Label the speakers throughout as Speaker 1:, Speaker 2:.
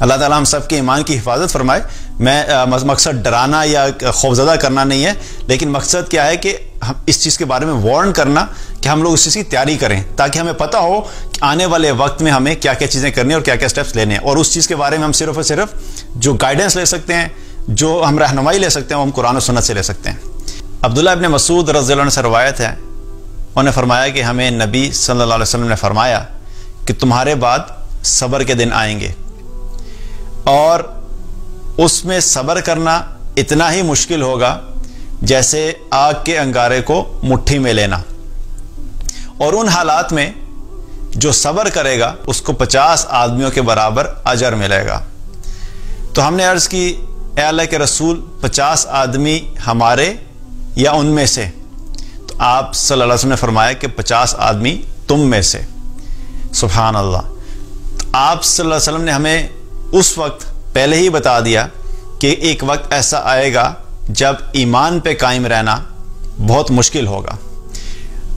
Speaker 1: اللہ تعالیٰ ہم سب کے ایمان کی حفاظت فرمائے. میں مقصد ڈرانا یا خوفزدہ کرنا نہیں ہے، لیکن مقصد کیا ہے کہ ہم اس چیز کے بارے میں وارن کرنا کہ ہم لوگ اس چیز کی تیاری کریں، تاکہ ہمیں پتہ ہو کہ آنے والے وقت میں ہمیں کیا کیا چیزیں کرنی ہیں اور کیا کیا سٹیپس لینے ہیں. اور اس چیز کے بارے میں ہم صرف اور صرف جو گائیڈنس لے سکتے ہیں، جو ہم رہنمائی لے سکتے ہیں، وہ ہم قرآن و سنت سے لے سکتے ہیں. عبداللہ ابن مسعود رضی اللہ عنہ سے روایت ہے، انہوں نے فرمایا کہ ہمیں نبی صلی اللہ علیہ وسلم نے فرمایا کہ تمہارے بعد صبر کے دن آئیں گے، اور اس میں صبر کرنا اتنا ہی مشکل ہوگا جیسے آگ کے انگارے کو مٹھی میں لینا، اور ان حالات میں جو صبر کرے گا اس کو 50 آدمیوں کے برابر اجر ملے گا. تو ہم نے عرض کی، اے اللہ کے رسول، 50 آدمی ہمارے یا ان میں سے؟ تو آپ صلی اللہ علیہ وسلم نے فرمایا کہ 50 آدمی تم میں سے. سبحان اللہ. تو آپ صلی اللہ علیہ وسلم نے ہمیں اس وقت پہلے ہی بتا دیا کہ ایک وقت ایسا آئے گا جب ایمان پہ قائم رہنا بہت مشکل ہوگا.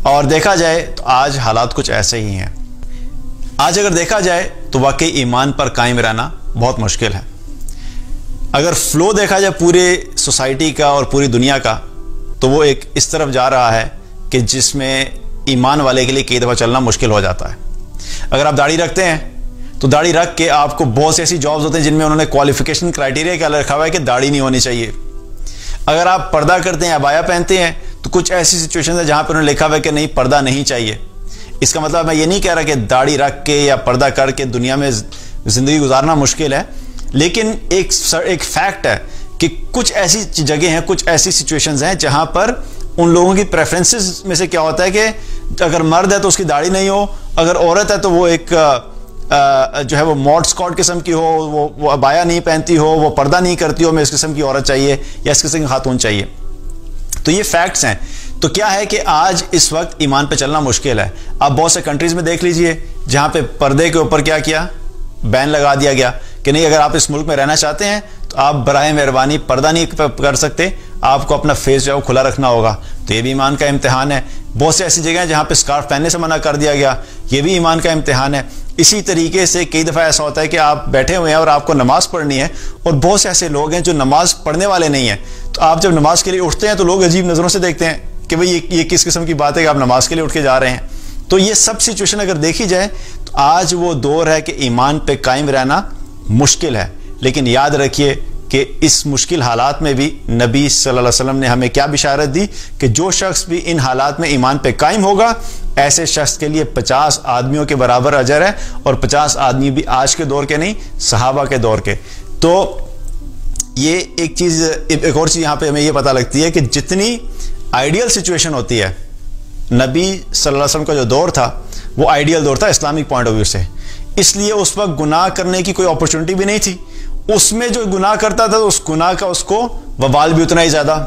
Speaker 1: اور دیکھا جائے تو آج حالات کچھ ایسے ہی ہیں. آج اگر دیکھا جائے تو واقعی ایمان پر قائم رہنا بہت مشکل ہے. اگر فلو دیکھا جائے پورے سوسائٹی کا اور پوری دنیا کا، تو وہ ایک اس طرف جا رہا ہے کہ جس میں ایمان والے کے لیے کئی دفعہ چلنا مشکل ہو جاتا ہے. اگر آپ داڑھی رکھتے ہیں تو داڑھی رکھ کے آپ کو بہت سی ایسی جابز ہوتے ہیں جن میں انہوں نے کوالیفیکیشن کرائٹیریا کیا رکھا ہوا ہے کہ داڑھی نہیں ہونی چاہیے. اگر آپ پردہ کرتے ہیں، عبایا پہنتے ہیں، تو کچھ ایسی سچویشن ہے جہاں پہ انہوں نے لکھا ہوا ہے کہ نہیں، پردہ نہیں چاہیے. اس کا مطلب میں یہ نہیں کہہ رہا کہ داڑھی رکھ کے یا پردہ کر کے دنیا میں زندگی گزارنا مشکل ہے، لیکن ایک فیکٹ ہے کہ کچھ ایسی جگہ ہیں، کچھ ایسی سچویشنز ہیں جہاں پر ان لوگوں کی پریفرنسز میں سے کیا ہوتا ہے کہ اگر مرد ہے تو اس کی داڑھی نہیں ہو، اگر عورت ہے تو وہ ایک جو ہے وہ ماڈ اسکاٹ قسم کی ہو، وہ عبایا نہیں پہنتی ہو، وہ پردہ نہیں کرتی ہو، میں اس قسم کی عورت چاہیے یا اس قسم کی خاتون چاہیے. تو یہ فیکٹس ہیں. تو کیا ہے کہ آج اس وقت ایمان پہ چلنا مشکل ہے. آپ بہت سے کنٹریز میں دیکھ لیجئے جہاں پہ پردے کے اوپر کیا بین لگا دیا گیا کہ نہیں، اگر آپ اس ملک میں رہنا چاہتے ہیں تو آپ برائے مہربانی پردہ نہیں کر سکتے، آپ کو اپنا فیس جو ہے وہ کھلا رکھنا ہوگا. تو یہ بھی ایمان کا امتحان ہے. بہت سی ایسی جگہ ہیں جہاں پہ اسکارف پہننے سے منع کر دیا گیا، یہ بھی ایمان کا امتحان ہے. اسی طریقے سے کئی دفعہ ایسا ہوتا ہے کہ آپ بیٹھے ہوئے ہیں اور آپ کو نماز پڑھنی ہے، اور بہت سے ایسے لوگ ہیں جو نماز پڑھنے والے نہیں ہیں. تو آپ جب نماز کے لیے اٹھتے ہیں تو لوگ عجیب نظروں سے دیکھتے ہیں کہ بھئی یہ کس قسم کی بات ہے کہ آپ نماز کے لیے اٹھ کے جا رہے ہیں. تو یہ سب سچویشن اگر دیکھی جائے تو آج وہ دور ہے کہ ایمان پہ قائم رہنا مشکل ہے. لیکن یاد رکھیے کہ اس مشکل حالات میں بھی نبی صلی اللہ علیہ وسلم نے ہمیں کیا بشارت دی کہ جو شخص بھی ان حالات میں ایمان پہ قائم ہوگا، ایسے شخص کے لیے 50 آدمیوں کے برابر اجر ہے. اور 50 آدمی بھی آج کے دور کے نہیں، صحابہ کے دور کے. تو یہ ایک اور چیز یہاں پہ ہمیں یہ پتہ لگتی ہے کہ جتنی آئیڈیل سچویشن ہوتی ہے، نبی صلی اللہ علیہ وسلم کا جو دور تھا وہ آئیڈیل دور تھا اسلامک پوائنٹ آف ویو سے. اس لیے اس وقت گناہ کرنے کی کوئی اپرچونٹی بھی نہیں تھی. اس میں جو گناہ کرتا تھا اس گناہ کا اس کو وبال بھی اتنا ہی زیادہ،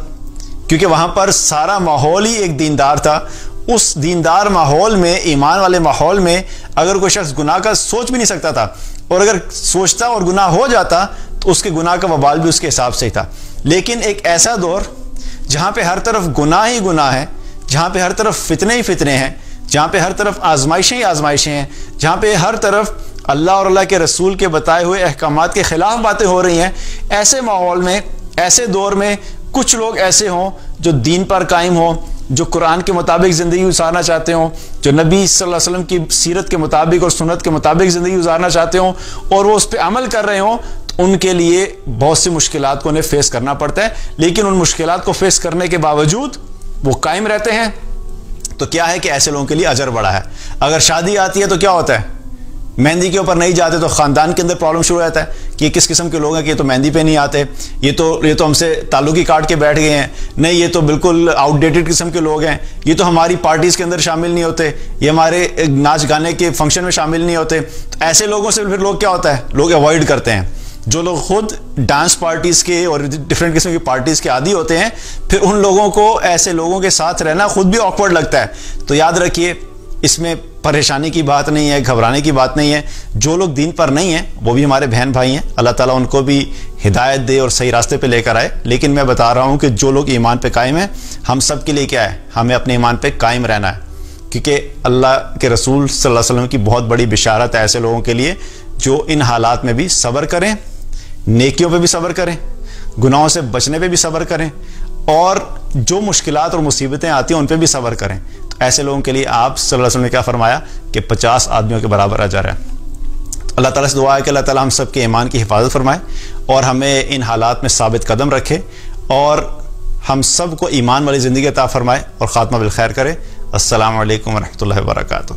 Speaker 1: کیونکہ وہاں پر سارا ماحول ہی ایک دیندار تھا. اس دیندار ماحول میں، ایمان والے ماحول میں اگر کوئی شخص گناہ کا سوچ بھی نہیں سکتا تھا، اور اگر سوچتا اور گناہ ہو جاتا تو اس کے گناہ کا وبال بھی اس کے حساب سے ہی تھا. لیکن ایک ایسا دور جہاں پہ ہر طرف گناہ ہی گناہ ہے، جہاں پہ ہر طرف فتنے ہی فتنے ہیں، جہاں پہ ہر طرف آزمائشیں ہی آزمائشیں ہیں، جہاں پہ ہر طرف اللہ اور اللہ کے رسول کے بتائے ہوئے احکامات کے خلاف باتیں ہو رہی ہیں، ایسے ماحول میں، ایسے دور میں کچھ لوگ ایسے ہوں جو دین پر قائم ہوں، جو قرآن کے مطابق زندگی گزارنا چاہتے ہوں، جو نبی صلی اللہ علیہ وسلم کی سیرت کے مطابق اور سنت کے مطابق زندگی گزارنا چاہتے ہوں، اور وہ اس پہ عمل کر رہے ہوں، تو ان کے لیے بہت سی مشکلات کو انہیں فیس کرنا پڑتا ہے. لیکن ان مشکلات کو فیس کرنے کے باوجود وہ قائم رہتے ہیں. تو کیا ہے کہ ایسے لوگوں کے لیے اجر بڑا ہے. اگر شادی آتی ہے تو کیا ہوتا ہے؟ مہندی کے اوپر نہیں جاتے تو خاندان کے اندر پرابلم شروع ہو جاتا ہے کہ یہ کس قسم کے لوگ ہیں کہ یہ تو مہندی پہ نہیں آتے، یہ تو ہم سے تعلق ہی کاٹ کے بیٹھ گئے ہیں، نہیں یہ تو بالکل آؤٹ ڈیٹڈ قسم کے لوگ ہیں، یہ تو ہماری پارٹیز کے اندر شامل نہیں ہوتے، یہ ہمارے ناچ گانے کے فنکشن میں شامل نہیں ہوتے. تو ایسے لوگوں سے پھر لوگ کیا ہوتا ہے، لوگ اوائڈ کرتے ہیں. جو لوگ خود ڈانس پارٹیز کے اور ڈفرینٹ قسم کی پارٹیز کے عادی ہوتے ہیں، پھر ان لوگوں کو ایسے لوگوں کے ساتھ رہنا خود بھی آکورڈ لگتا ہے. تو یاد رکھیے اس میں پریشانی کی بات نہیں ہے، گھبرانے کی بات نہیں ہے. جو لوگ دین پر نہیں ہیں وہ بھی ہمارے بہن بھائی ہیں، اللہ تعالیٰ ان کو بھی ہدایت دے اور صحیح راستے پہ لے کر آئے. لیکن میں بتا رہا ہوں کہ جو لوگ ایمان پہ قائم ہیں، ہم سب کے لیے کیا ہے، ہمیں اپنے ایمان پہ قائم رہنا ہے. کیونکہ اللہ کے رسول صلی اللہ علیہ وسلم کی بہت بڑی بشارت ہے ایسے لوگوں کے لیے جو ان حالات میں بھی صبر کریں، نیکیوں پہ بھی صبر کریں، گناہوں سے بچنے پہ بھی صبر کریں، اور جو مشکلات اور مصیبتیں آتی ہیں ان پہ بھی صبر کریں. تو ایسے لوگوں کے لیے آپ صلی اللہ علیہ وسلم نے کیا فرمایا کہ 50 آدمیوں کے برابر اجر ہے. اللہ تعالیٰ سے دعا ہے کہ اللہ تعالیٰ ہم سب کے ایمان کی حفاظت فرمائے اور ہمیں ان حالات میں ثابت قدم رکھے اور ہم سب کو ایمان والی زندگی عطا فرمائے اور خاتمہ بالخیر کرے. السلام علیکم ورحمۃ اللہ وبرکاتہ.